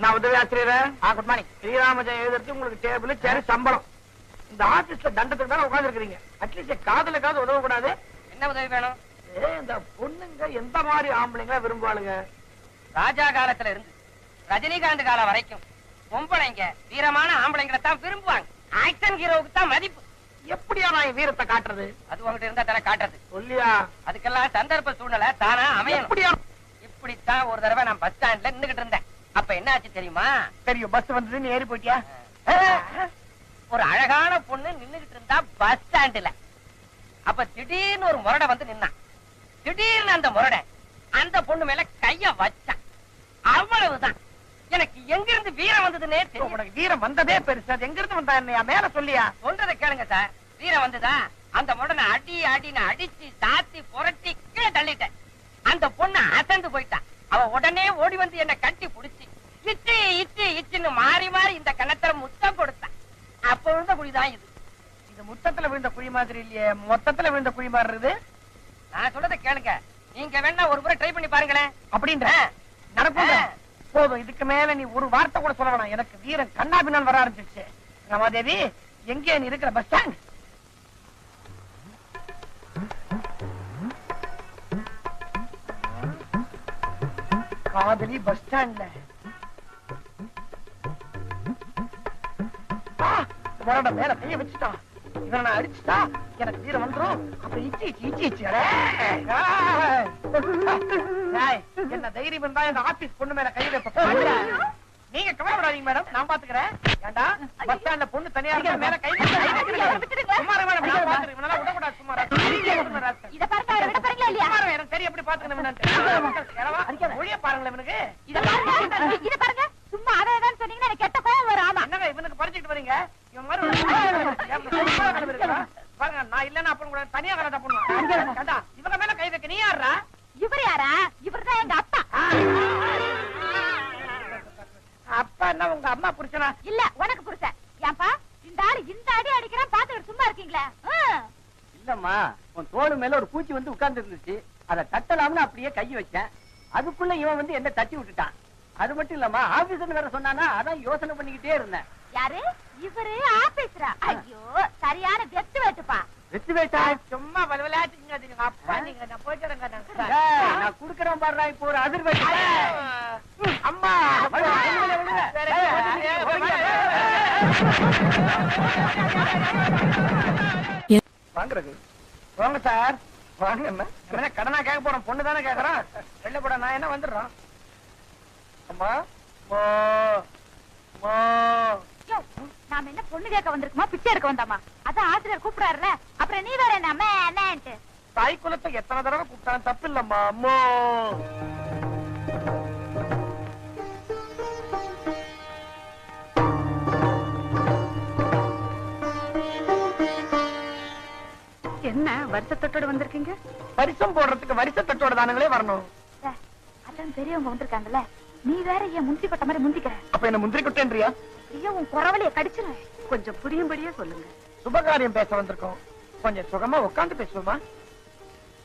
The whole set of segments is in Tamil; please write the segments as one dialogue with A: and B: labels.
A: நான் உதவி ஆசிரியர். Good morning. ஸ்ரீராமஜெயம் எழுதுறது உங்களுக்கு டேபிள் சேர் சம்பளம். இந்த ஆபீஸ்ல தண்டத்துக்கு தான் உட்கார்ந்து இருக்கீங்க. அட்லீஸ்ட் காதலுக்காவது உதவ கூடாது? என்ன உதவி வேணும்? இந்த பொண்ணுங்க எந்த மாதிரி ஆம்பளைங்க விரும்புவாளுங்க? ராஜா காலத்துல இருந்து ரஜினிகாந்த் காலம் வரைக்கும் பொம்பளைங்க வீரமான ஆம்பளைங்களை தான் விரும்புவாங்க. ஆக்ஷன் ஹீரோவுக்கு தான் மதிப்பு. எப்படியா நான் வீரத்தை காட்டுறது? அது உங்ககிட்ட இருந்தா தானே காட்டுறது. சொல்லியா? அதுக்கெல்லாம் சந்தர்ப்ப சூழ்நிலை தானா அமையும். இப்படித்தான் ஒரு தடவை நான் பஸ் ஸ்டாண்ட்ல நின்னுகிட்டு இருந்தேன். அப்ப என்ன ஆச்சு தெரியுமா? தெரியும். பஸ் வந்து ஏறி போயிட்டியா? ஒரு அழகான பொண்ணு நின்னுகிட்டு இருந்தா பஸ் ஸ்டாண்ட்ல. அப்ப திடீர்னு ஒரு முரடை வந்து நின்னான். திடீர்னு அந்த முரடை அந்த பொண்ணு மேல கைய வச்சான். அவ்வளவுதான். எனக்கு எங்க இருந்து வீரம் வந்ததுன்னே தெரியும். உனக்கு வீரம் வந்ததே பெருசா. எங்க இருந்து வந்தா என்னையா? மேல சொல்லியா? சொல்றதை கேளுங்க சார். வீரம் வந்ததா அந்த முடனை அடின்னு அடிச்சு சாத்தி புரட்டி கீழே தள்ளிட்டேன். அந்த பொண்ணு அசந்து போயிட்டான். அவ உடனே ஓடி வந்து என்ன கட்டி புடிச்சு இச்சு இச்சு இச்சுன்னு மாறி மாறி இந்த கணத்துல முத்தம் கொடுத்தான். அப்ப விழுந்த குழிதான் இது. இது முத்தத்துல விழுந்த குழி மாதிரி இல்லையே, மொத்தத்துல விழுந்த குழி மாதிரி இருக்குது. நான் சொல்றதை கேளுங்க. நீங்க வேணா ஒரு முறை ட்ரை பண்ணி பாருங்களேன். அப்படின்ற நடக்கும். போதும். இதுக்கு மேல நீ ஒரு வார்த்தை கூட சொல்ல வேணாம். எனக்கு வீரன் கண்ணா பின்னால் வர ஆரம்பிச்சிருச்சு. ரமாதேவி, எங்கே நீ இருக்கிற பஸ் ஸ்டாண்ட்? காதலி பஸ் ஸ்டாண்ட்ல மேல கைய வச்சுட்டா. இவனை நான் அடிச்சுட்டா எனக்கு வீரம் வந்துரும். அப்ப இச்சி இச்சி இச்சி இச்சி. என்ன தைரியம் இருந்தா இந்த ஆபீஸ் பொண்ணு மேல கை வைப்ப. நீங்க கவலைப்படாதீங்க மேடம், நான் பாத்துக்கிறேன். ஏண்டா பஸ் ஸ்டாண்ட்ல பொண்ணு தனியா இருந்தா மேல கை சுமாரா மேடம் நான் பாத்துக்கிறேன். இவனால விடக்கூடாது. சுமாரா இத பாருங்க. விட பாருங்களா இல்லையா? சுமாரா எனக்கு சரி எப்படி பாத்துக்கணும் என்னன்னு மொழிய பாருங்களேன். இவனுக்கு இத பாருங்க. இத பாருங்க. சும்மா அதான் சொன்னீங்கன்னா எனக்கு கெட்ட கோவம் வரும். ஆமா என்னங்க இவனுக்கு பறிச்சிட்டு வரீங்க? இவன் மாதிரி பாருங்க. நான் இல்லன்னா அப்ப கூட தனியா கலாட்டா பண்ணுவேன். கண்டா இவங்க மேல கை வைக்க நீ யாரா? இவர் யாரா? இவர்தான் எங்க அப்பா. அப்பா என்ன உங்க அம்மா புருஷனா? இல்ல உனக்கு புருஷன். ஏன்பா இந்த ஆளு இந்த அடி அடிக்கிறான் பாத்துக்கிட்டு சும்மா இருக்கீங்களா? இல்லம்மா, உன் தோடு மேல ஒரு பூச்சி வந்து உட்கார்ந்து இருந்துச்சு. அதை தட்டலாம்னு அப்படியே கை வச்சேன். அதுக்குள்ள இவன் வந்து என்ன தட்டி விட்டுட்டான். அது மட்டும் இல்லம்மா, ஆபீசர் வேற சொன்னானா, அதான் யோசனை பண்ணிக்கிட்டே இருந்தேன். யாரு இவரு? ஆபீசரா? ஐயோ சரியான வெத்து வேட்டுப்பா. வெத்து வேட்டா? சும்மா விளையாட்டுங்க. அப்பா நீங்க நான் போயிட்டு நான் குடுக்கறேன் பாருடா. இப்போ ஒரு அதிர் வேட்டு. அம்மா வாங்குறது வாங்க சார். வாங்க. என்ன கடனா கேட்க போறோம்? பொண்ணு தானே கேக்குறோம். வெளில போட நான் என்ன வந்துடுறோம். அம்மா நாம என்ன பொண்ணு கேட்க வந்திருக்குமா பிச்சை எடுக்க வந்தாமா? அதான் ஆசிரியர் கூப்பிடாருல. அப்புறம் நீ வேற என்ன தாய் குலத்தை எத்தனை தடவை கூப்பிட்டாலும் தப்பு இல்லம்மா. அம்மோ என்ன வருஷத்தட்டோட வந்திருக்கீங்க? வருஷம் போடுறதுக்கு வருஷத்தட்டோட தானுங்களே வரணும். அதான் பெரியவங்க வந்திருக்காங்கல்ல, நீ வேற ஏன் முந்திரி கொட்ட மாதிரி முந்திக்கிற? அப்ப என்ன முந்திரி கொட்டேன்றியா? உன் குறவலைய கடிச்சிரு. கொஞ்சம் புரியும்படியே சொல்லுங்க. சுபகாரியம் பேச வந்திருக்கோம். கொஞ்சம் சுகமா உட்கார்ந்து பேசுவோமா?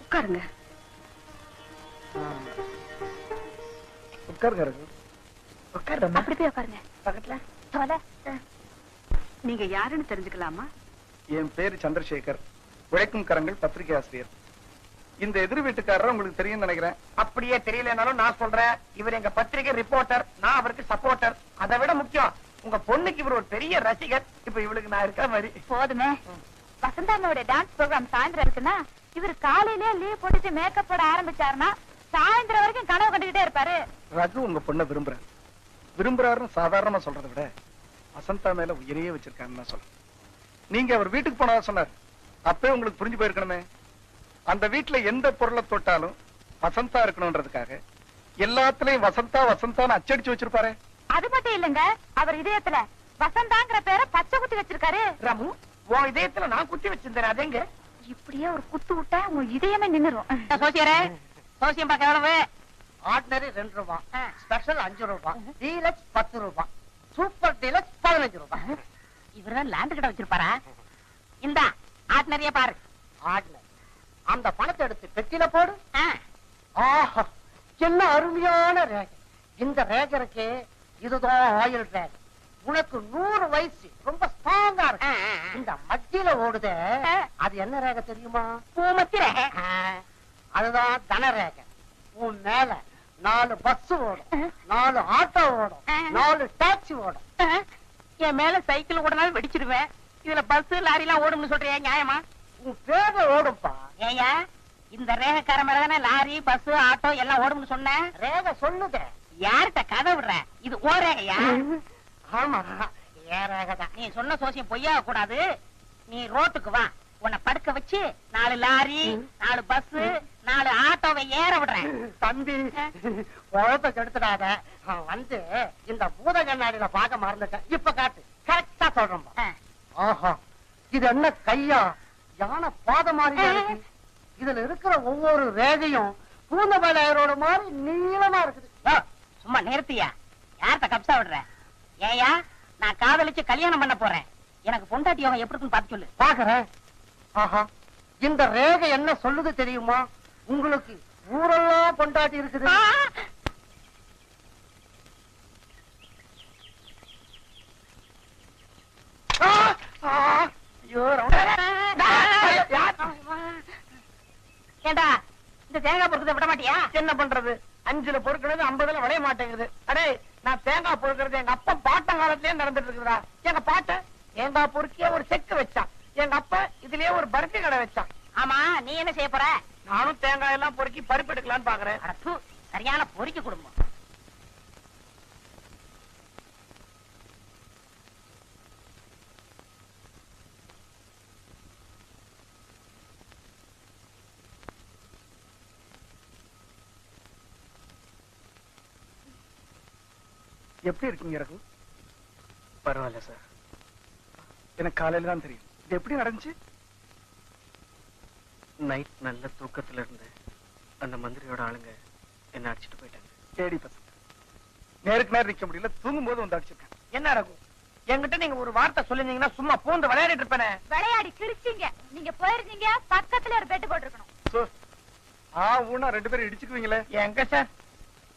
A: உட்காருங்க. உட்காருங்க. அப்படி போய் உட்காருங்க. பக்கத்துல நீங்க யாருன்னு தெரிஞ்சுக்கலாமா?
B: என் பேரு சந்திரசேகர், உழைக்கும் கரங்கள் பத்திரிகை ஆசிரியர். இந்த எதிர் வீட்டுக்காரர் உங்களுக்கு தெரியும் நினைக்கிறேன்.
A: அப்படியே தெரியலனாலும் நான் சொல்றேன், இவர் எங்க பத்திரிகை ரிப்போர்ட்டர், நான் அவருக்கு சப்போர்ட்டர். அதை விட முக்கியம், உங்க பொண்ணுக்கு இவர் ஒரு பெரிய ரசிகர். இப்ப இவளுக்கு நான் இருக்கிற மாதிரி
C: போதுமே. வசந்தாமோட டான்ஸ் ப்ரோக்ராம் சாயந்தரம் இருக்குன்னா இவர் காலையிலே லீவ் போட்டுட்டு மேக்கப் போட ஆரம்பிச்சாருன்னா சாயந்தரம் வரைக்கும் கனவு கண்டுகிட்டே இருப்பாரு.
B: ரகு உங்க பொண்ணை விரும்புறாருன்னு சாதாரணமா சொல்றதை விட வசந்தா மேல உயிரையே வச்சிருக்காருன்னு சொல்றேன். நீங்க அவர் வீட்டுக்கு போனா சொன்னார், அப்பவே உங்களுக்கு புரிஞ்சு போயிருக்கணுமே. அந்த வீட்டுல எந்த பொருளை தொட்டாலும் வசந்தா இருக்கணும்ன்றதுக்காக எல்லாத்துலயும் வசந்தா வசந்தான்னு அச்சடிச்சு வச்சிருப்பாரு.
C: அது மட்டும் இல்லங்க, அவர் இதயத்துல வசந்தாங்கிற பேரை பச்சை குத்தி வச்சிருக்காரு.
A: ராமு, உன் இதயத்துல நான் குத்தி வச்சிருந்தேன். அதெங்க
C: இப்படியே ஒரு குத்து விட்டா உன் இதயமே நின்னுரும்.
A: சோசியரே, சோசியம் பார்க்க எவ்வளவு? ஆர்டினரி 2 ரூபாய், ஸ்பெஷல் 5 ரூபாய், டீலக்ஸ் 10 ரூபாய், சூப்பர் டீலக்ஸ் 15 ரூபாய். இவரெல்லாம் லேண்ட் கிட்ட வச்சிருப்பாரா? இந்த ஆர்டினரியே பாரு. ஆர்டினரி அந்த பணத்தை எடுத்து பெட்டியில போடு. ஆஹா, என்ன அருமையான ரேகை. இந்த ரேகருக்கு
D: இதுதான் ஆயில் ரேகை. உனக்கு 100 வயசு, ரொம்ப ஸ்ட்ராங்கா இருக்கு. இந்த மத்தியில ஓடுதே, அது என்ன ரேகை தெரியுமா?
C: பூமத்தி ரேகை.
D: அதுதான் தன ரேகை. உன் மேல 4 பஸ் ஓடும், 4 ஆட்டோ ஓடும், 4 டாக்ஸி ஓடும்.
C: என் மேல சைக்கிள் ஓடனாலும் வெடிச்சிருவேன். இதுல பஸ் லாரி எல்லாம் ஓடும்னு சொல்றியா? நியாயமா?
D: உன் பேர்ல ஓடும்பா.
C: ஏயா, இந்த ரேகைக்கார மேலதானே லாரி பஸ் ஆட்டோ எல்லாம் ஓடும்னு சொன்ன?
D: ரேகை சொல்லுதே.
C: யார்கிட்ட கதை விடுற? இது ஓ ரேகையா?
D: ஆமா, ஏன் ரேகை தான்.
C: நீ சொன்ன சோசியம் பொய்யாக கூடாது. நீ ரோட்டுக்கு வா, உன்னை படுக்க வச்சு 4 லாரி 4 பஸ் 4 ஆட்டோவை ஏற விடுறேன்.
D: தம்பி, உழப்ப கெடுத்துடாத. வந்து இந்த பூத கண்ணாடியில பார்க்க மறந்துட்டேன். இப்ப காட்டு, கரெக்டா சொல்றேன். ஆஹா, இது என்ன கையா? யானை பாத மாதிரி இருக்கு. இதுல இருக்கிற ஒவ்வொரு ரேகையும் பூந்தமலையரோட மாதிரி நீளமா இருக்குது.
C: சும்மா நிறுத்தியா? யார்கிட்ட கப்சா விடுற? ஏயா, நான் காதலிச்சு கல்யாணம் பண்ண போறேன். எனக்கு பொண்டாட்டி யோகம் எப்படி இருக்குன்னு பார்த்து சொல்லு.
D: பாக்குறேன். ஆஹா, இந்த ரேகை என்ன சொல்லுது தெரியுமா? உங்களுக்கு ஊரெல்லாம் பொண்டாட்டி இருக்குது.
C: ஏண்டா, இந்த தேங்காய் பொறுக்கதை விட மாட்டியா?
A: என்ன பண்றது? 5ல பொறுக்கிறது 50ல விளைய மாட்டேங்குது. அடே, நான் தேங்காய் பொறுக்கிறது எங்க அப்பா பாட்டங்காலத்திலேயே நடந்துட்டு இருக்குதா. எங்க பாட்ட தேங்காய் பொறுக்கிய ஒரு செக்கு வச்சான். எங்க அப்பா இதுலயே ஒரு பருத்தி கடை வச்சான்.
C: ஆமா, நீ என்ன செய்ய போற?
A: நானும் தேங்காய் எல்லாம் பொறுக்கி பருப்பு எடுக்கலான்னு பாக்குறேன்.
C: அட தூ, சரியான பொறுக்கி குடும்பம்.
B: எப்படி இருக்கீங்க ரகு?
E: பரவாயில்ல சார்.
B: எனக்கு காலையில தான் தெரியும். இது எப்படி நடந்துச்சு?
E: நைட் நல்ல தூக்கத்துல இருந்து அந்த மந்திரியோட ஆளுங்க என்ன அடிச்சுட்டு போயிட்டாங்க.
B: கேடி பசங்க நேருக்கு நேரம் நிக்க முடியல, தூங்கும் போது வந்து அடிச்சிருக்கேன்.
A: என்ன ரகு, என்கிட்ட நீங்க ஒரு வார்த்தை சொல்லிருந்தீங்கன்னா சும்மா பூந்து விளையாடிட்டு இருப்பேனே.
C: விளையாடி கிழிச்சிங்க. நீங்க போயிருந்தீங்க, பக்கத்துல ஒரு பெட் போட்டுருக்கணும்.
B: ஊனா 2 பேரும் இடிச்சுக்குவீங்களே.
A: எங்க சார்?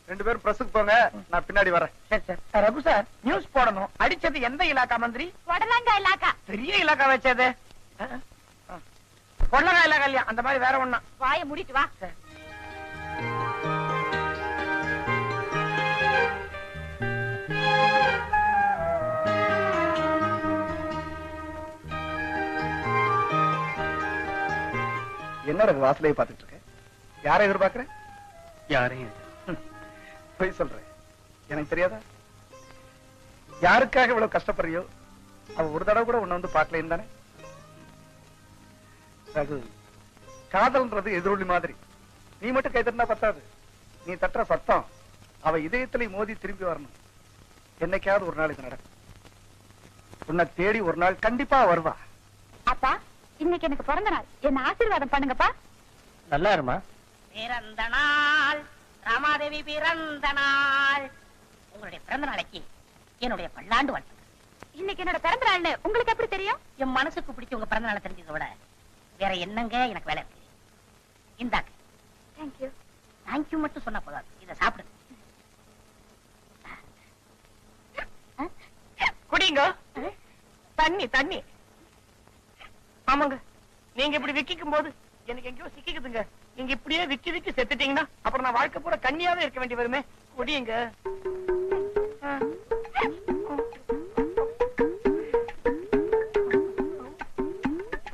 B: 2 பேரும் பிரஸுக்கு போங்க, நான் பின்னாடி வரேன்.
A: சரி சார். ரகு சார், நியூஸ் போடணும். அடிச்சது எந்த இலாக்கா மந்திரி?
C: உடலங்கா இலாக்கா.
A: பெரிய இலாக்கா வச்சது. பொள்ளங்கா இலாக்கா இல்லையா? அந்த மாதிரி வேற ஒண்ணா.
C: வாயை மூடிட்டு வா.
B: என்ன ரகு வாசலையை பார்த்துட்டு இருக்க? யாரை எதிர்பார்க்கிறேன்?
E: யாரையும்
B: போய் சொல்றேன், எனக்கு தெரியாதா? யாருக்காக இவ்வளவு கஷ்டப்படுறியோ அவ ஒரு தடவை கூட உன்னை வந்து பார்க்கலையும் தானே? ரகு, காதல்ன்றது எதிரொலி மாதிரி. நீ மட்டும் கை தட்டினா பத்தாது. நீ தட்டுற சத்தம் அவ இதயத்திலே மோதி திரும்பி வரணும். என்னைக்காவது ஒரு நாள் இது நடக்கும். உன்னை தேடி ஒரு நாள் கண்டிப்பா வருவா.
C: அப்பா, இன்னைக்கு எனக்கு பிறந்த நாள். என்ன ஆசீர்வாதம் பண்ணுங்கப்பா.
E: நல்லா இருமா.
C: பிறந்த நாள் ராமாதேவி பிறந்த நாள். உங்களுடைய பிறந்த நாளைக்கு என்னுடைய பல்லாண்டு வாழ்த்து. இன்னைக்கு என்னோட பிறந்த நாள்னு உங்களுக்கு எப்படி தெரியும்? என் மனசுக்கு பிடிச்ச உங்க பிறந்த நாளை தெரிஞ்சதை விட வேற என்னங்க எனக்கு வேலை இருக்கு. இந்தாங்க. தேங்க்யூ. தேங்க்யூ மட்டும் சொன்னா போதாது, இதை சாப்பிடுங்க.
A: குடிங்க. தண்ணி தண்ணி. ஆமாங்க, நீங்க இப்படி விக்கிக்கும் போது எனக்கு எங்கேயோ சிக்கிக்குதுங்க. நீங்க இப்படியே விக்கி விக்கி செத்துட்டீங்கன்னா அப்புறம் நான் வாழ்க்கை பூரா கண்ணியாவே இருக்க வேண்டி வருமே. குடியுங்க.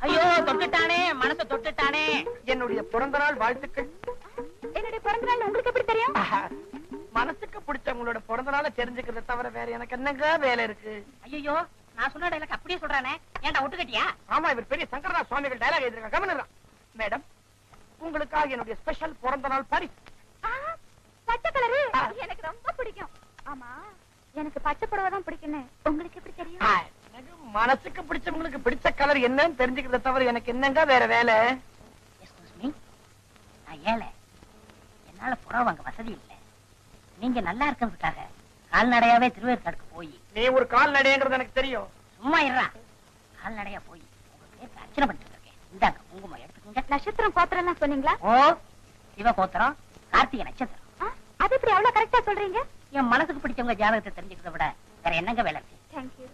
C: ஐயோ, தொட்டுட்டானே, மனசை தொட்டுட்டானே.
A: என்னுடைய பிறந்த நாள் வாழ்த்துக்கள்.
C: என்னுடைய பிறந்த நாள் உங்களுக்கு எப்படி தெரியும்?
A: மனசுக்கு பிடிச்சவங்களோட பிறந்த நாளை தெரிஞ்சுக்கிறத தவிர வேற எனக்கு என்னங்க வேலை இருக்கு?
C: ஐயோ, நான் சொன்ன டைலாக் அப்படியே சொல்றானே. ஏன்டா ஒட்டுக்கட்டியா?
A: ஆமா, இவர் பெரிய சங்கரதாஸ் சுவாமிகள் டைலாக் எழுதிருக்காங்க. கவனிடுறான். மேடம், உங்களுக்காக என்னுடைய ஸ்பெஷல் பிறந்த நாள் பரிசு.
C: பச்சை கலரு எனக்கு ரொம்ப பிடிக்கும். ஆமா, எனக்கு பச்சை புடவை தான் பிடிக்குன்னு உங்களுக்கு எப்படி தெரியும்?
A: எனக்கு மனசுக்கு பிடிச்சவங்களுக்கு பிடிச்ச கலர் என்னன்னு தெரிஞ்சுக்கிறத தவிர எனக்கு என்னங்க வேற வேலை?
C: நான் ஏழை, என்னால புடவை வாங்க வசதி இல்லை. நீங்க நல்லா இருக்கிறதுக்காக கால்நடையாவே திருவேற்காடுக்கு போய்.
A: நீ ஒரு கால்நடைங்கிறது எனக்கு தெரியும்.
C: சும்மா இருறா. கால்நடையா போய் உங்க பேருக்கு அர்ச்சனை பண்ணிட்டு இருக்கேன். இந்தாங்க குங்குமம் எடுத்துக்கோங்க. நட்சத்திரம் கோத்திரம் எல்லாம் சொன்னீங்களா? ஓ, சிவ கோத்திரம், கார்த்திகை நட்சத்திரம். அது எப்படி அவ்வளவு கரெக்டா சொல்றீங்க? என் மனசுக்கு பிடிச்சவங்க ஜாதகத்தை தெரிஞ்சுக்கிறத விட வேற என்னங்க வேலை இருக்கு?
F: தேங்க்யூ.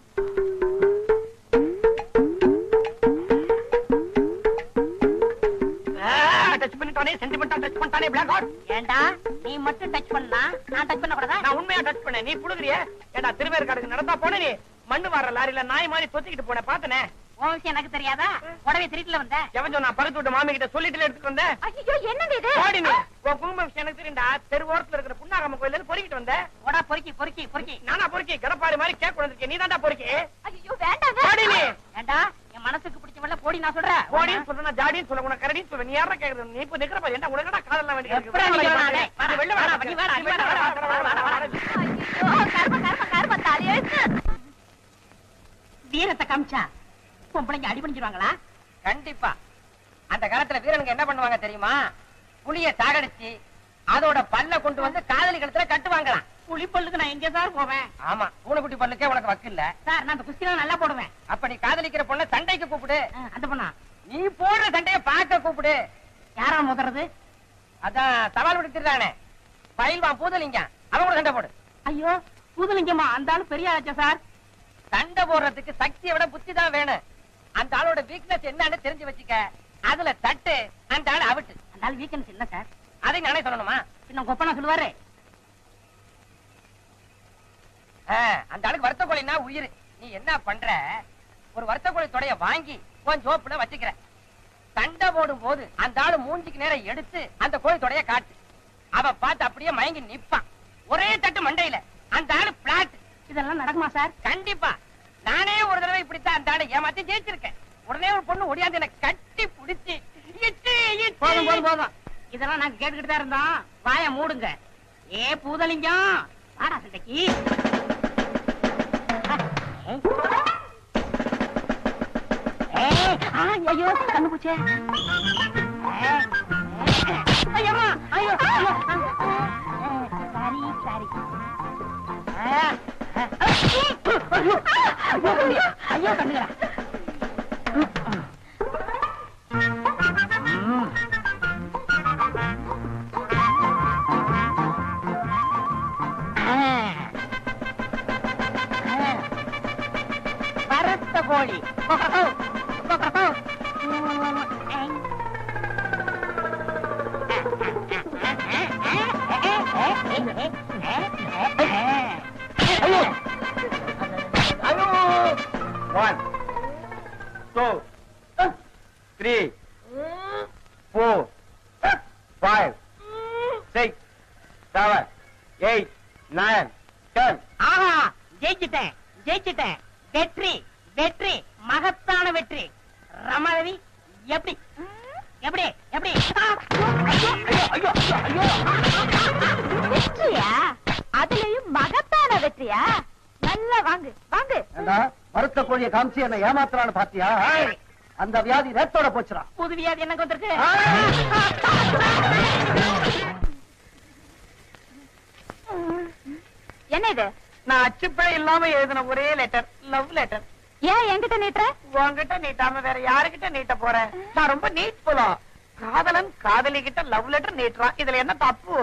A: டச் பண்ணிட்டானே, சென்டிமெண்டா டச் பண்ணிட்டானே, பிளாக் ஹார்ட்.
C: ஏண்டா நீ மட்டும் டச் பண்ணா நான் டச் பண்ண கூடாதா?
A: நான் உண்மையா டச் பண்ணேன், நீ புடுங்குறியே. ஏண்டா திருவேற்காடுக்கு நடந்தா போன நீ மண்ணு வார லாரியில நாய் மாதிரி தொத்திக்கிட்டு போன பாத்தனே.
C: உன் விஷயம் எனக்கு தெரியாதா? உடவே திருட்டுல வந்த.
A: எவன் சொன்னா? பக்கத்து வீட்டு மாமி கிட்ட சொல்லிட்டு எடுத்துட்டு வந்தேன்.
F: ஐயோ என்னங்க இது?
A: ஓடி நீ. உன் குடும்ப விஷயம் எனக்கு தெரியும்டா. தெரு ஓரத்துல இருக்கிற புண்ணாகம்ம கோயில்ல இருந்து பொறுக்கிட்டு வந்தேன்.
C: ஓடா பொறுக்கி பொறுக்கி பொறுக்கி.
A: நானா பொறுக்கி? கடப்பாரி மாதிரி கேக் கொண்டிருக்கேன், நீ தான்டா பொறுக்கி.
F: ஐயோ வேண்டாங்க.
A: ஓடி நீ.
C: ஏண்டா என் மனசுக்கு பிடிச்சவள போடி நான் சொல்றேன்.
A: ஓடின்னு சொல்றேன், ஜாடின்னு சொல்ல, உனக்கு கரடின்னு சொல்ல. நீ யாரா கேக்குறது? நீ இப்ப நிக்கிற பாரு. என்ன உனக்கடா காதெல்லாம் வேண்டிய இருக்கு?
C: எப்படா நீ வரானே?
A: நீ வெளில வாடா,
C: நீ வாடா, நீ வாடா, வாடா.
F: ஐயோ கர்ம தலையெழுத்து.
C: வீரத்தை காமிச்சா பொம்பளைங்க அடி பண்ணிடுவாங்களா?
G: கண்டிப்பா. அந்த காலத்துல வீரனுக்கு என்ன பண்ணுவாங்க தெரியுமா? புலிய சாகடிச்சு அதோட பல்ல கொண்டு வந்து காதலி கழுத்துல கட்டுவாங்களாம்.
C: புலி பல்லுக்கு நான் எங்க சார் போவேன்?
G: ஆமா, பூனைக்குட்டி பல்லுக்கே உனக்கு வக்கு இல்ல.
C: சார் நான் அந்த குஸ்திலாம் நல்லா போடுவேன்.
G: அப்ப நீ காதலிக்கிற பொண்ண சண்டைக்கு கூப்பிடு.
C: அந்த பொண்ணா?
G: நீ போடுற சண்டைய பார்க்க கூப்பிடு.
C: யாரா முதறது?
G: அதான் சவால் விடுத்துறானே பயில்வான் பூதலிங்க, அவன் கூட சண்டை போடு.
C: ஐயோ புதுலிங்கம்மா, அந்த ஆளு பெரிய ஆச்சா சார்.
G: சண்டை போடுறதுக்கு சக்தியை விட புத்தி தான் வேணும். அந்த ஆளோட வீக்னஸ் என்னன்னு தெரிஞ்சு வச்சுக்க. அதுல தட்டு, அந்த ஆள் அவுட்டு.
C: அந்த ஆள் வீக்கெண்ட்ஸ் என்ன சார்?
G: அதை நானே சொல்லணுமா?
C: இன்னும் கொப்பனா சொல்லுவாரு.
G: அந்த ஆளுக்கு வருத்த கோழின்னா உயிர். நீ என்ன பண்ற? ஒரு வருத்த கோழி தொடைய வாங்கி உன் ஜோப்புல வச்சுக்கிற. சண்டை போடும் போது அந்த ஆளு மூஞ்சிக்கு நேரம் எடுத்து அந்த கோழி தொடைய காட்டு. அவ பார்த்து அப்படியே மயங்கி நிப்பான். ஒரே தட்டு மண்டையில. அந்த ஆளு பிளாட்.
C: இதெல்லாம் நடக்குமா சார்?
G: கண்டிப்பா. நானே ஒரு தடவை இப்படித்தான் அந்த ஆளை ஏமாத்தி ஜெயிச்சிருக்கேன். உடனே ஒரு பொண்ணு ஒடியாந்து என்ன கட்டி பிடிச்சி
C: போதும் போதும் போதும். இதெல்லாம் நாங்க கேட்டுக்கிட்டு தான் இருந்தோம். வாய மூடுங்க. ஏ பூதலிங்கம் வாடா சண்டைக்கு. ஐயோ கண்ணு பூச்சே. ஐயம்மா ஐயோ சாரி சாரி. ஐயோ கண்ணுங்களா. வரத்த கோழி.
A: One, 2, 3, 4, 5, 6, 7, 8, 9, 10.
C: ஆஹா ஜெயிச்சிட்டேன் ஜெயிச்சிட்டேன். வெற்றி வெற்றி மகத்தான வெற்றி. ரமாதேவி எப்படி எப்படி எப்படி?
F: வெற்றியா? அதுலயும் மகத்தான வெற்றியா? நல்லா வாங்கு வாங்கு.
D: வருத்த கோழியை காமிச்சு என்ன ஏமாத்துறான்னு பாத்தியா? அந்த வியாதி நேத்தோட போச்சுடா.
C: புது வியாதி எனக்கு வந்திருக்கு.
F: என்ன இது?
A: நான் அச்சுப்பே இல்லாம எழுதின ஒரே லெட்டர், லவ் லெட்டர்.
F: ஏன் என்கிட்ட நீட்டுற?
A: உன்கிட்ட நீட்டாம வேற யாருகிட்ட நீட்ட போறேன்? நான் ரொம்ப நீட் போலாம். காதலன் காதலி கிட்ட லவ் லெட்டர் நீட்டுறான், இதுல என்ன தப்பு?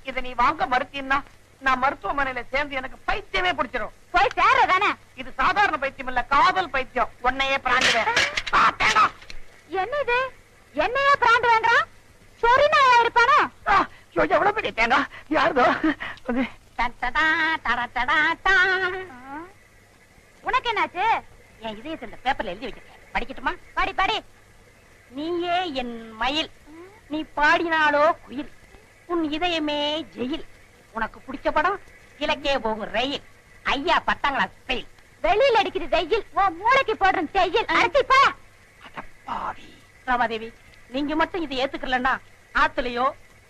A: இத நீ வாங்க மறுத்தீன்னா நான் மருத்துவமனையில சேர்ந்து எனக்கு பைத்தியமே பிடிச்சிடும்.
F: போய் சேரதானே?
A: இது சாதாரண பைத்தியம் இல்ல, காதல் பைத்தியம். உன்னையே பிராண்டுவேன்.
F: என்ன இது? என்னையே பிராண்ட் வேண்டாம்? சொரி நாயா இருப்பானோ?
A: எவ்வளவு பெரிய தேங்காய் யாருதோ?
F: உனக்கு என்னாச்சு?
C: என் இதயத்தை இந்த பேப்பர்ல எழுதி வச்சிருக்கேன், படிக்கட்டுமா?
F: படி படி.
C: நீயே என் மயில், நீ பாடினாலோ குயில், உன் இதயமே ஜெயில். உனக்கு பிடிச்ச படம் கிழக்கே போகும் ரயில். ஐயா பத்தாங்களா ஸ்டைல்.
F: வெளியில அடிக்குது வெயில், உன் மூளைக்கு போடுறேன் செய்யில். அரைச்சிப்பா.
C: ராமாதேவி, நீங்க மட்டும் இதை ஏத்துக்கலன்னா ஆத்துலயோ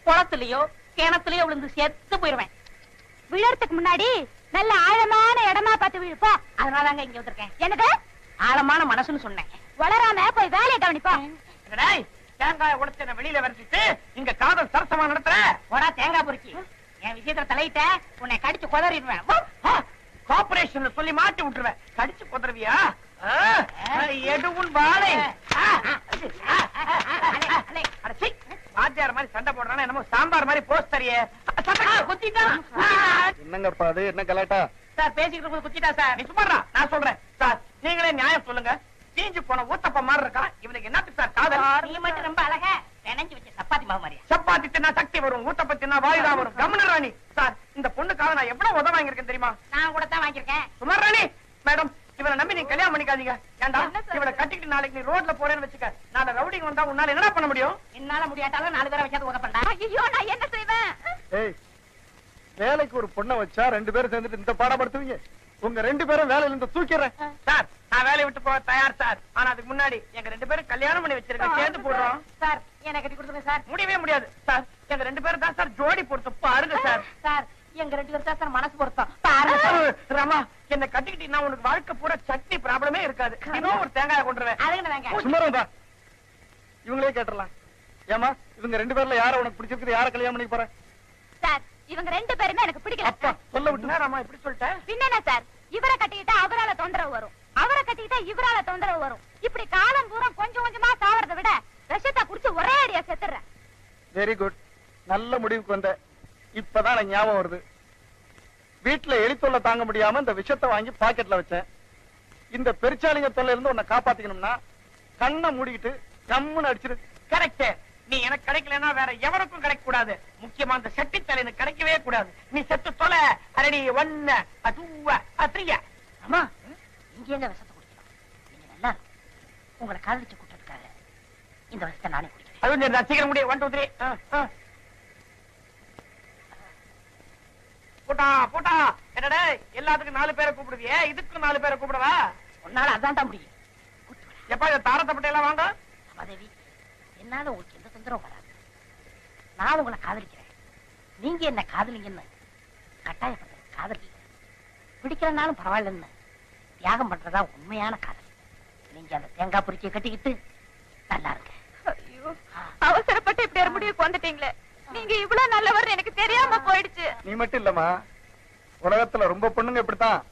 C: குளத்துலயோ கிணத்துலயோ விழுந்து செத்து போயிருவேன்.
F: விழறதுக்கு முன்னாடி நல்ல ஆழமான இடமா பார்த்து விழுப்பா.
C: அதனாலதாங்க இங்க வந்திருக்கேன்.
F: என்னது?
C: ஆழமான மனசுன்னு சொன்னேன்.
F: வளராம போய் வேலையை கவனிப்பா.
A: தேங்காய உடைச்சு என்ன வெளியில வரைச்சிட்டு இங்க காதல் சரசமா நடத்துற.
C: போடா தேங்காய் பொறுக்கி. என் விஷயத்துல தலையிட்ட உன்னை கடிச்சு கொதறிடுவேன்.
A: கார்பரேஷன்ல சொல்லி மாட்டி விட்டுருவேன். கடிச்சு கொதறவியா? எடுவும் வாழை. வாத்தியார் மாதிரி சண்டை போடுறானா என்னமோ சாம்பார் மாதிரி போஸ்ட் தரியே.
B: என்னங்கப்பா அது? என்ன கலாட்டா?
A: சார் பேசிக்கிட்டு இருக்கும்போது குத்திட்டா சார். நீ சும்மாடா, நான் சொல்றேன் சார். நீங்களே நியாயம் சொல்லுங்க. தீஞ்சு போன ஊத்தப்ப மாதிரி இருக்கா இவனுக்கு என்னத்துக்கு சார் காதல்?
C: நீ மட்டும் ரொம்ப அழகா நினைஞ்சு வச்ச சப்பாத்தி மாவு மாதிரியா.
A: சப்பாத்தி தின்னா சக்தி வரும், ஊத்தப்ப தின்னா வாயுதா வரும். கமன ராணி சார், இந்த பொண்ணுக்காக நான் எவ்வளவு உதவ வாங்கியிருக்கேன் தெரியுமா?
C: நான் கூட தான் வாங்கியிருக்கேன்.
A: சுமார் ராணி மேடம், இவனை நம்பி நீ கல்யாணம் பண்ணிக்காதீங்க. ஏண்டா இவனை கட்டிக்கிட்டு நாளைக்கு நீ ரோட்ல போறேன்னு வச்சுக்க, நாளை ரவுடிங் வந்தா உன்னால என்ன பண்ண முடியும்?
C: என்னால முடியாட்டாலும் 4 பேரை வச்சாது உதப்பண்டா.
F: ஐயோ நான் என்ன செய்வேன்?
B: ஏய், வேலைக்கு ஒரு பொண்ணை வச்சா 2 பேரும் சேர்ந்துட்டு இந்த பாடப்படுத்துவீங்க. உங்க 2 பேரும் வேலையில இருந்து தூக்கிறேன்
A: சார். நான் வேலையை விட்டு போக தயார் சார். ஆனா அதுக்கு முன்னாடி எங்க 2 பேரும் கல்யாணம் பண்ணி வச்சிருக்கேன், சேர்ந்து போடுறோம்.
C: சார் என்ன கட்டி கொடுத்துருங்க சார்.
A: முடியவே முடியாது சார். எங்க 2 பேரும் தான் சார் ஜோடி பொறுத்து பாருங்க சார்.
C: சார் எங்க 2 பேரும் தான் சார் மனசு பொருத்தம் பாருங்க சார்.
A: ராமா, என்ன கட்டிக்கிட்டீங்கன்னா உனக்கு வாழ்க்கை பூரா சட்னி ப்ராப்ளமே இருக்காது. இன்னும் ஒரு தேங்காய் கொண்டுருவேன்.
C: அதுக்கு வேங்க.
B: சும்மா இவங்களே கேட்டுறலாம். ஏமா, இவங்க 2 பேர்ல யார உனக்கு பிடிச்சிருக்கு? யார கல்யாணம் பண்ணி போற?
F: சார் இவங்க 2 பேருமே எனக்கு பிடிக்கல.
B: அப்பா சொல்ல விட்டு
A: ராமா இப்படி சொல்லிட்டேன்.
F: பின்ன சார், இவரை கட்டிக்கிட்டா அவரால தொந்தரவு வரும், அவரை கட்டிக்கிட்டா இவரால தொந்தரவு வரும். இப்படி காலம் பூரா கொஞ்சம் கொஞ்சமா சாவறதை விட விஷத்தை குடிச்சு ஒரே அடியா செத்துறேன்.
B: வெரி குட், நல்ல முடிவுக்கு வந்த. இப்பதான் எனக்கு ஞாபகம் வருது. வீட்டுல எலி தொல்லை தாங்க முடியாம இந்த விஷத்தை வாங்கி பாக்கெட்ல வச்சேன். இந்த பெருச்சாளிங்க தொல்லை இருந்து உன்னை காப்பாத்திக்கணும்னா கண்ணை மூடிக்கிட்டு கம்முன்னு அடிச்சிரு.
A: கரெக்ட். நீ எனக்கு கிடைக்கலன்னா வேற எவருக்கும் கிடைக்க கூடாது. முக்கியமா அந்த செட்டி தலைன்னு கிடைக்கவே கூடாது. நீ செத்து தொலை. அரடி 1 2 3.
C: அம்மா இங்க எங்க விஷத்தை குடிக்கலாம்? நீங்க நல்லா உங்களை காதலிச்சு கூட்டத்துக்காக இந்த விஷத்தை நானே குடிக்கிறேன்.
A: அது சீக்கிரம் முடியும். 1 2 3. போட்டா போட்டா. என்னடா எல்லாத்துக்கும் 4 பேரை கூப்பிடுவியே, இதுக்கு 4 பேரை கூப்பிடவா?
C: உன்னால அதான் தான் முடியும்.
A: எப்ப இந்த தாரத்தப்பட்ட எல்லாம் வாங்க.
C: ரமாதேவி, என்னால உங்களுக்கு எந்த தொந்தரவும் வராது. நான் உங்களை காதலிக்கிறேன், நீங்க என்ன காதலிங்கன்னு கட்டாயப்படுறது காதல் இல்லை. பிடிக்கிறனாலும் பரவாயில்லன்னு தியாகம் பண்றதா உண்மையான காதல். நீங்க அந்த தேங்காய் பொறிக்கையை கட்டிக்கிட்டு நல்லா இருங்க.
F: ஐயோ, அவசரப்பட்டு இப்படி ஒரு முடிவுக்கு வந்துட்டீங்களே. நீங்க இவ்வளவு நல்லவர் எனக்கு தெரியாம போயிடுச்சு.
B: நீ மட்டும் இல்லம்மா, உலகத்துல ரொம்ப பொண்ணுங்க இப்படித்தான்.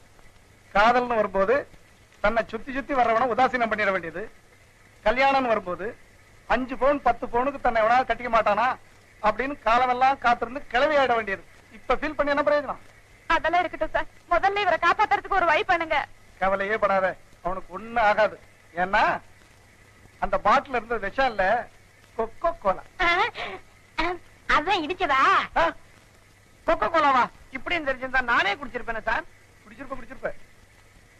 B: காதல்னு வரும்போது தன்னை சுத்தி சுத்தி வர்றவன உதாசீனம் பண்ணிட வேண்டியது. கல்யாணம் வரும்போது 5 பவுன் 10 பவுனுக்கு தன்னை எவனா கட்டிக்க மாட்டானா அப்படின்னு காலமெல்லாம் காத்திருந்து கிளவி ஆயிட வேண்டியது. இப்ப ஃபீல் பண்ணி என்ன பிரயோஜனம்?
F: அதெல்லாம் இருக்கட்டும் சார், முதல்ல இவரை காப்பாத்துறதுக்கு ஒரு வழி பண்ணுங்க.
B: கவலையே படாத, அவனுக்கு ஒண்ணும் ஆகாது. ஏன்னா அந்த பாட்டில் இருந்த விஷம் இல்ல, கொக்கோ கோலா.
C: அதான் இடிச்சதா?
A: கொக்கோ கோலாவா? இப்படின்னு தெரிஞ்சிருந்தா நானே குடிச்சிருப்பேன் சார்.
B: குடிச்சிருப்ப.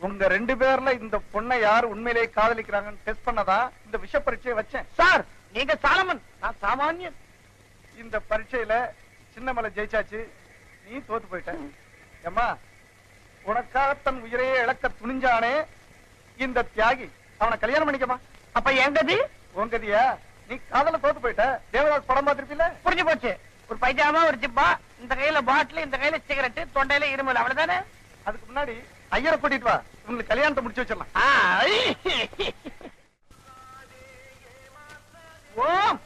B: உங்க 2 பேர்ல இந்த பொண்ணை யார் உண்மையிலேயே காதலிக்கிறாங்கன்னு டெஸ்ட் பண்ணதா இந்த விஷ பரீட்சையை வச்சேன்.
A: சார் நீங்க சாலமன், நான் சாமானியன்.
B: இந்த பரீட்சையில சின்னமலை ஜெயிச்சாச்சு, நீ தோத்து போயிட்ட. ஏம்மா, உனக்காக தன் உயிரையே இழக்க துணிஞ்சானே இந்த தியாகி, அவனை கல்யாணம் பண்ணிக்கமா.
A: அப்ப எங்கது
B: உங்கதியா? நீ காதல தோத்து போயிட்ட. தேவதாஸ் படம் பார்த்திருப்பீல?
A: புரிஞ்சு போச்சு. ஒரு பைஜாமா, ஒரு ஜிப்பா, இந்த கையில பாட்டில், இந்த கையில சிகரெட், தொண்டையில இருமல், அவ்வளவுதானே?
B: அதுக்கு முன்னாடி ஐயரை கூட்டிட்டு வா, உங்களுக்கு கல்யாணத்தை முடிச்சு வச்சிடலாம்.
A: ஓம்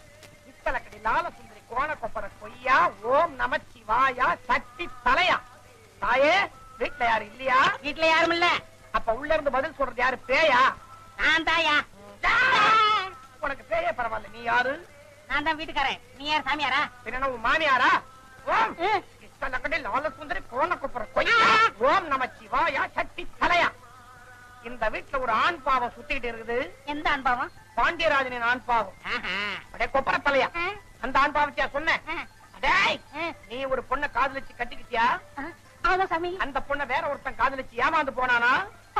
A: இத்தலக்கடி லால சுந்தரி கோண கொப்பர கொய்யா ஓம் நமச்சிவாயா சக்தி தலையா. தாயே, வீட்டுல யாரு இல்லையா?
C: வீட்டுல யாரும் இல்ல.
A: அப்ப உள்ள இருந்து பதில் சொல்றது யாரு? பேயா?
C: நான் தாயா?
A: உனக்கு பேயே பரவாயில்ல, நீ யாரு?
C: நான் தான் வீட்டுக்காரன். நீ யார் சாமியாரா?
A: பின்ன உன் மாமியாரா? ஓம் இத்தலக்கடி லால சுந்தரி கோண கொப்பர கொய்யா ஓம் நமச்சிவாயா சக்தி தலையா. இந்த வீட்டுல ஒரு ஆண் பாவம் சுத்திட்டு இருக்குது.
C: எந்த அனுபவம்?
A: பாண்டியராஜனின் ஆண் பாவம். அடே கொப்பர தலையா, அந்த ஆண் பாவத்தியா சொன்னேன்? அடேய், நீ ஒரு பொண்ணை காதலிச்சு கட்டிக்கிட்டியா?
C: ஆமா சாமி.
A: அந்த பொண்ணை வேற ஒருத்தன் காதலிச்சு ஏமாந்து போனானா?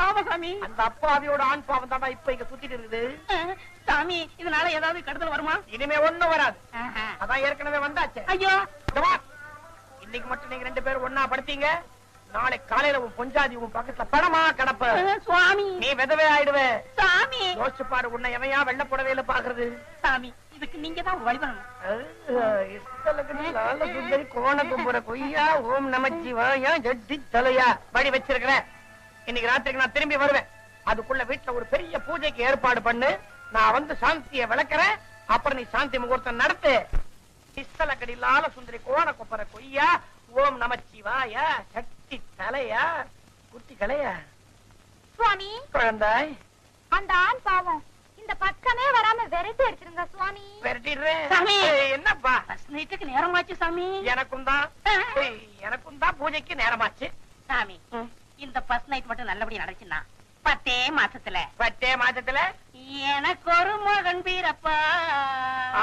C: ஆமா சாமி.
A: அந்த அப்பாவியோட ஆண் பாவம் தாண்டா இப்ப இங்க சுத்திட்டு இருக்குது.
C: சாமி, இதனால ஏதாவது கெடுதல் வருமா?
A: இனிமே ஒண்ணும் வராது. அதான் ஏற்கனவே வந்தாச்சு.
C: ஐயோ,
A: இன்னைக்கு மட்டும் நீங்க 2 பேரும் ஒன்னா படுத்தீங்க, நாளை காலையில உன் பொஞ்சாதி உன் பக்கத்துல படமா கிடப்ப.
C: சுவாமி,
A: நீ விதவே ஆயிடுவே.
C: சாமி,
A: யோசிச்சு பாரு, உன்னை எவையா வெள்ள புடவையில பாக்குறது.
C: சாமி, இதுக்கு நீங்க தான் ஒரு வழி பண்ணணும்.
A: கோண கும்புற கொய்யா ஓம் நமச்சிவாயா ஜட்டி தலையா வழி வச்சிருக்கிறேன். இன்னைக்கு ராத்திரிக்கு நான் திரும்பி வருவேன். அதுக்குள்ள வீட்டுல ஒரு பெரிய பூஜைக்கு ஏற்பாடு பண்ணு. நான் வந்து சாந்திய விளக்குறேன். அப்புறம் நீ சாந்தி முகூர்த்தம் நடத்து. இஸ்தலக்கடி லால சுந்தரி கோண கொப்பர கொய்யா ஓம் நமச்சிவாயா சக்தி தலையா குட்டி கலையா.
F: சுவாமி,
A: குழந்தாய்,
F: அந்த ஆண் பாவம் இந்த பக்கமே வராம விரட்டி அடிச்சிருங்க சுவாமி.
A: விரட்டிடுறேன்.
C: சாமி.
A: என்னப்பா?
C: ஃபர்ஸ்ட் நைட்டுக்கு நேரமாச்சு சாமி.
A: எனக்கும் தான் பூஜைக்கு நேரமாச்சு.
C: சாமி, இந்த ஃபர்ஸ்ட் நைட் மட்டும் நல்லபடியா நடந்துச்சுன்னா 10 மாசத்துல
A: 10 மாசத்துல
C: எனக்கு ஒரு மகன் பிறப்பா.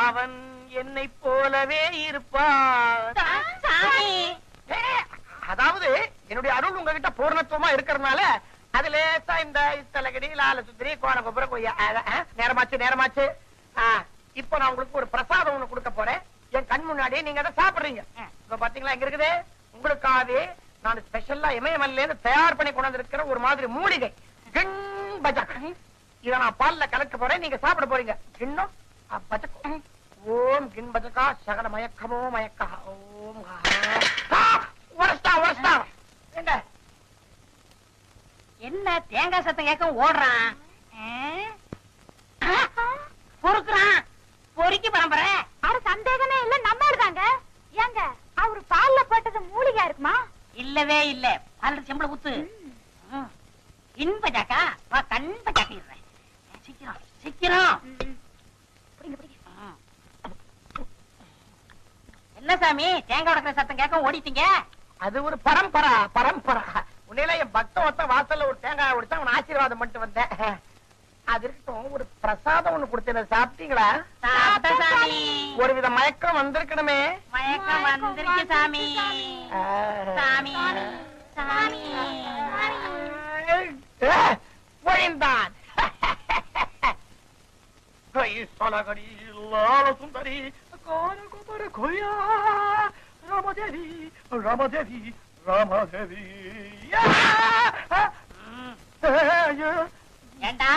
A: அவன் என்னை போலவே இருப்பான்.
C: சாமி,
A: அதாவது என்னுடைய அருள் உங்ககிட்ட பூர்ணத்துவமா இருக்கிறதுனால அதுல இந்த தலைகடி லால சுத்திரி கோண கொப்புற கொய்யா நேரமாச்சு. இப்ப நான் உங்களுக்கு ஒரு பிரசாதம் ஒண்ணு கொடுக்க போறேன். என் கண் முன்னாடியே நீங்க அதை சாப்பிடுறீங்க. இப்ப பாத்தீங்களா இங்க இருக்குது உங்களுக்காகவே நான் ஸ்பெஷலா இமயமல்ல இருந்து தயார் பண்ணி கொண்டு வந்திருக்கிற ஒரு மாதிரி மூலிகை கிண் பஜக். இத நான் பால்ல கலக்க போறேன், நீங்க சாப்பிட போறீங்க. கிண்ணம் பஜக். ஓம் கிண் பஜகா சகல மயக்கமோ மயக்கா. ஓம் உரஸ்டா என்ன
C: என்ன தேங்காய் சத்தம் கேட்க ஓடுறான்? பொறுக்குறான். பொறுக்கி பரம்பரை.
F: அட சந்தேகமே இல்ல, நம்மளுதாங்க. ஏங்க அவரு பால்ல போட்டது மூலிகை இருக்குமா?
C: இல்லவே இல்ல. பால் செம்பள ஊத்து. இன்பஜாக்கா கண் பஜாக்கிடுறேன். சீக்கிரம். என்ன சாமி தேங்காய் உடைக்கிற சத்தம் கேட்க ஓடிட்டீங்க?
A: அது ஒரு பரம்பரா. உன்னையில என் பக்தவத்த வாசல்ல ஒரு தேங்காய் உடைச்சா அவன் ஆசீர்வாதம் பண்ணிட்டு வந்தேன். அது இருக்கட்டும், ஒரு பிரசாதம் ஒண்ணு கொடுத்தேன், சாப்பிட்டீங்களா?
C: சாமி,
A: ஒரு வித மயக்கம் வந்திருக்கணுமே.
C: மயக்கம் வந்துருச்சு சாமி. சாமி சாமி
A: ஒழிந்தான். சொலகடி லால சுந்தரி கோர கொய்யா ராமதேவி
C: ஏண்டா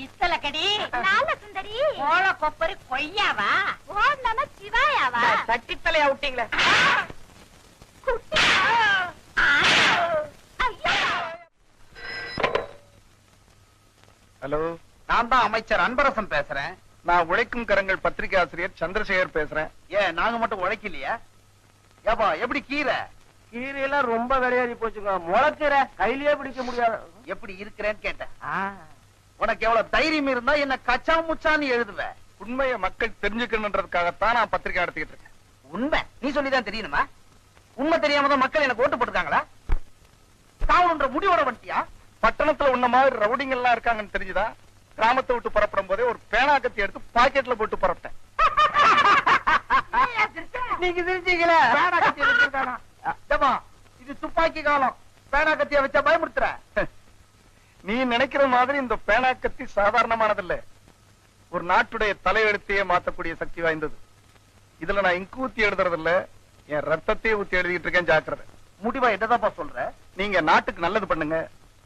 C: இத்தலக்கடி
F: லால சுந்தரி
C: கோல கொப்பரி கொய்யாவா?
F: ஓம் நம சிவாயாவா?
A: சட்டித்தலையா விட்டீங்களே.
B: ஹலோ,
H: நான் தான் அமைச்சர் அன்பரசன் பேசுறேன்.
B: நான் உழைக்கும் கரங்கள் பத்திரிகை ஆசிரியர் சந்திரசேகர் பேசுறேன்.
H: ஏன் நாங்க மட்டும் உழைக்கலையா? ஏப்பா எப்படி கீரை
A: கீரையெல்லாம் ரொம்ப விளையாடி போச்சுங்க. முளைக்கீரை கையிலேயே பிடிக்க முடியாது.
H: எப்படி இருக்கிறேன்னு கேட்டேன். உனக்கு எவ்வளவு தைரியம் இருந்தா என்ன கச்சா முச்சான்னு எழுதுவ?
B: உண்மையை மக்கள் தெரிஞ்சுக்கணுன்றதுக்காகத்தான் நான் பத்திரிகை நடத்திக்கிட்டு இருக்கேன்.
H: உண்மை நீ சொல்லிதான் தெரியணுமா? உண்மை தெரியாம தான் மக்கள் எனக்கு ஓட்டு போட்டுருக்காங்களா? காவல்ன்ற முடிவோட வந்துட்டியா?
B: பட்டணத்துல உன்ன மாதிரி ரவுடிங்க எல்லாம் இருக்காங்கன்னு தெரிஞ்சுதா கிராமத்தை விட்டு புறப்படும் போதே ஒரு பேனா கத்தி எடுத்து பாக்கெட்ல போட்டு புறப்பட்டேன்.
H: நீங்க தெரிஞ்சீங்களே இது துப்பாக்கி காலம். பேனா கத்திய வச்சா பயமுறுத்துற.
B: நீ நினைக்கிற மாதிரி இந்த பேனா கத்தி சாதாரணமானதில்ல. ஒரு நாட்டுடைய தலையெழுத்தையே மாத்தக்கூடிய சக்தி வாய்ந்தது. இதுல நான் இங்கு ஊத்தி எழுதுறது இல்ல, என் ரத்தத்தையே ஊத்தி எழுதிட்டு இருக்கேன். ஜாக்கிரதை.
H: முடிவா என்னதாப்பா சொல்ற?
B: நீங்க நாட்டுக்கு நல்லது பண்ணுங்க,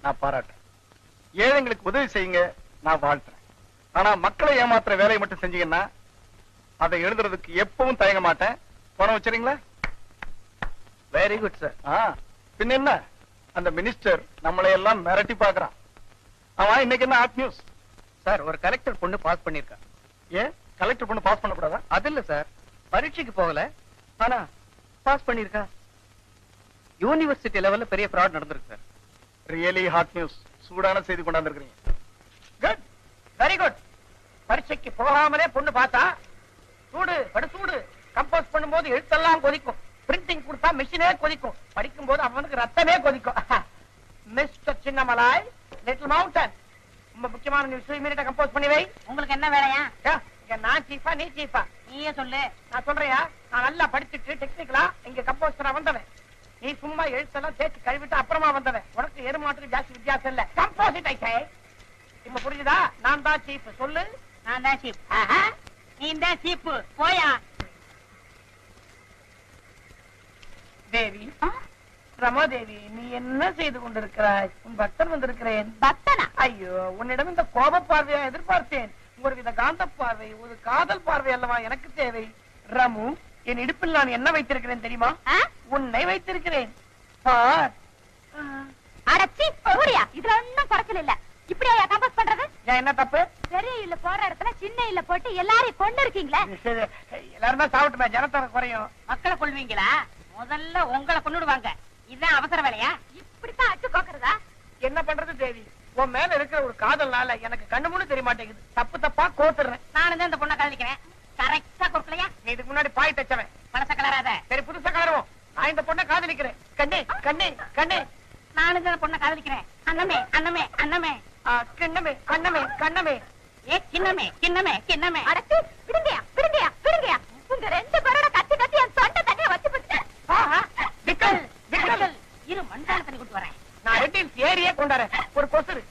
B: நான் பாராட்டுறேன். ஏழைங்களுக்கு உதவி செய்யுங்க, நான் வாழ்த்துறேன். ஆனா மக்களை ஏமாத்துற வேலையை மட்டும் செஞ்சீங்கன்னா அதை எழுதுறதுக்கு எப்பவும் தயங்க மாட்டேன். பணம் வச்சுறீங்களா?
H: Very good sir.
B: பின்ன என்ன, அந்த மினிஸ்டர் நம்மளை எல்லாம் மிரட்டி பாக்குறான். அவன் இன்னைக்கு என்ன ஹாட் நியூஸ்
E: சார்? ஒரு கலெக்டர் பொண்ணு பாஸ் பண்ணிருக்கா.
B: ஏன் கலெக்டர் பொண்ணு பாஸ் பண்ணக்கூடாதா?
E: அது இல்ல சார், பரீட்சைக்கு போகல, ஆனா பாஸ் பண்ணிருக்கா. யூனிவர்சிட்டி லெவல்ல பெரிய ஃப்ராட் நடந்திருக்கு சார்.
B: Really hot news. சூடான செய்தி கொண்டாந்துருக்கீங்க.
A: Good, very good. பரீட்சைக்கு போகாமலே பொண்ணு பார்த்தா சூடு படுசூடு. கம்போஸ் பண்ணும்போது எழுத்தெல்லாம் கொதிக்கும், பிரிண்டிங் கொடுத்தா மிஷினே கொதிக்கும், படிக்கும் போது அவனுக்கு ரத்தமே கொதிக்கும். மிஸ்டர் சின்னமலாய், லிட்டில் மவுண்டன், ரொம்ப முக்கியமான நியூஸ். இமீடியட்டா கம்போஸ் பண்ணி வை.
C: உங்களுக்கு என்ன வேலையா?
A: நான் சீஃபா நீ சீஃபா?
C: நீயே சொல்லு.
A: நான் சொல்றியா? நான் நல்லா படிச்சுட்டு டெக்னிக்கலா இங்க கம்போஸ் பண்ண வந்தவன். நீ சும்மா எழுத்தெல்லாம் தேய்ச்சி கழுவிட்டு அப்புறமா வந்தவன். உனக்கு எருமாட்டுக்கு ஜாஸ்தி வித்தியாசம் இல்ல. கம்போசிட் ஐசே. இப்ப புரியுதா? நான் தான் சீஃப். சொல்லு.
C: நான் தான் சீப். நீ தான் சீப்பு. போயா.
A: தேவி, ரமாதேவி, நீ என்ன செய்து கொண்டிருக்கிறாய்? உன் பக்தன் வந்திருக்கிறேன்.
F: பக்தனா?
A: ஐயோ, உன்னிடம் இந்த கோப பார்வையா எதிர்பார்த்தேன். ஒருவித காந்த பார்வை, ஒரு காதல் பார்வை அல்லவா எனக்கு தேவை. ரமு, என் இடுப்பில் நான் என்ன வைத்திருக்கிறேன் தெரியுமா? உன்னை வைத்திருக்கிறேன்.
F: அடச்சி சூரியா, இதுல ஒன்னும் குறைச்சல் இல்ல. இப்படியா கம்போஸ் பண்றது?
A: என்ன தப்பு?
F: பெரிய இல்ல போற இடத்துல சின்ன இல்ல போட்டு எல்லாரையும் கொண்டு இருக்கீங்களே.
A: எல்லாரும் தான் சாப்பிட்டுமே, ஜனத்தொகை குறையும்.
C: மக்களை கொள்வீங்களா? முதல்ல உங்களை கொண்டுடுவாங்க. இதுதான் அவசர வேலையா?
F: இப்படித்தான் அச்சு கோக்குறதா?
A: என்ன பண்றது தேவி? உன் மேல இருக்கிற ஒரு காதல்னால எனக்கு கண்ணு மூணு தெரிய மாட்டேங்குது. தப்பு தப்பா கோத்துறேன்.
C: நானும் தான் இந்த பொண்ணை காதலிக்கிறேன். கரெக்டா கொடுக்கலையா?
A: நீ இதுக்கு முன்னாடி பாய் தச்சவன்.
C: பழச கலராத.
A: சரி புதுசா கலருவோம். நான் இந்த பொண்ணை காதலிக்கிறேன். கண்ணே கண்ணே கண்ணே.
C: நானும் தான் இந்த பொண்ணை காதலிக்கிறேன். அண்ணமே அண்ணமே அண்ணமே.
A: கிண்ணமே கண்ணமே கண்ணமே.
C: ஏ கிண்ணமே கிண்ணமே கிண்ணமே.
F: அடச்சி விடுங்கயா விடுங்கயா விடுங்கயா. உங்க ரெண்டு பேரோட கத்தி கத்தி என் தொண்டை தண்ணிய வச்சு போட்டு.
A: விக்கல் விக்கல்.
C: இரு மண்டான தண்ணி கொண்டு வரேன்.
A: நான் ரெட்டில் ஏரியே கொண்டாறேன். ஒரு கொசுரு